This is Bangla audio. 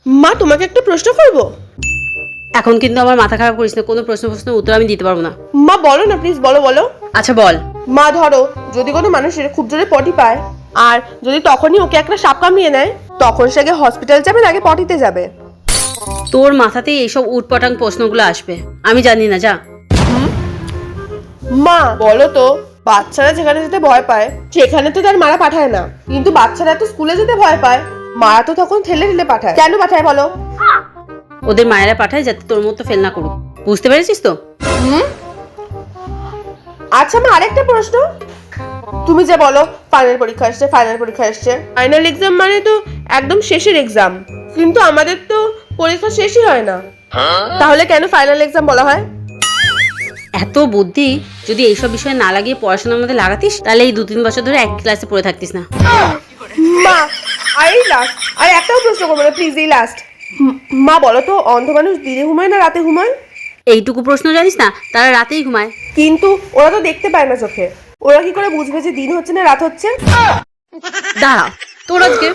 মা তোমাকে একটা প্রশ্ন করব। এখন কিন্তু আমার মাথা খারাপ করিস না, কোনো প্রশ্নের উত্তর আমি দিতে পারবো না। মা বলো না প্লিজ, বলো বলো। আচ্ছা বল। মা ধরো যদি কোনো মানুষের খুব জোরে পটি পায়, আর যদি তখনই ওকে একটা সাপ কামড়িয়ে নেয়, তখন সে আগে হসপিটাল যাবে না আগে পটিতে যাবে? তোর মাথাতেই এইসব উটপটাং প্রশ্নগুলো আসবে, আমি জানি না, যা। মা বলো তো, বাচ্চারা যেখানে যেতে ভয় পায় সেখানে তো তার মারা পাঠায় না, কিন্তু বাচ্চারা তো স্কুলে যেতে ভয় পায়, মারা তো তখন ঠেলে ঠেলে পাঠায়। কেন পাঠায় বলো? ওদের মায়েরা পাঠায় যাতে তোর মতো ফেল না করুক, বুঝতে পেরেছিস তো? আচ্ছা মা, আরেকটা প্রশ্ন। তুমি যে বলো ফাইনাল পরীক্ষা আসছে, ফাইনাল পরীক্ষা আসছে, ফাইনাল এক্সাম মানে তো একদম শেষের এক্সাম, কিন্তু আমাদের তো পরীক্ষা শেষই হয় না, তাহলে কেন ফাইনাল এক্সাম বলা হয়? এত বুদ্ধি যদি এইসব বিষয়ে না লাগিয়ে পড়াশোনার মধ্যে লাগাতিস, তাহলে এই 2-3 বছর ধরে এক ক্লাসে পড়ে থাকতিস না। মা আর এই লাস্ট, আর একটাও প্রশ্ন করবো না প্লিজ, এই লাস্ট। মা বলো তো, অন্ধ মানুষ দিনে ঘুমায় না রাতে ঘুমায়? এইটুকু প্রশ্ন জানিস না? তারা রাতেই ঘুমায়। কিন্তু ওরা তো দেখতে পায় না চোখে, ওরা কি করে বুঝবে যে দিন হচ্ছে না রাত হচ্ছে? দাঁড়া, তোর আজকে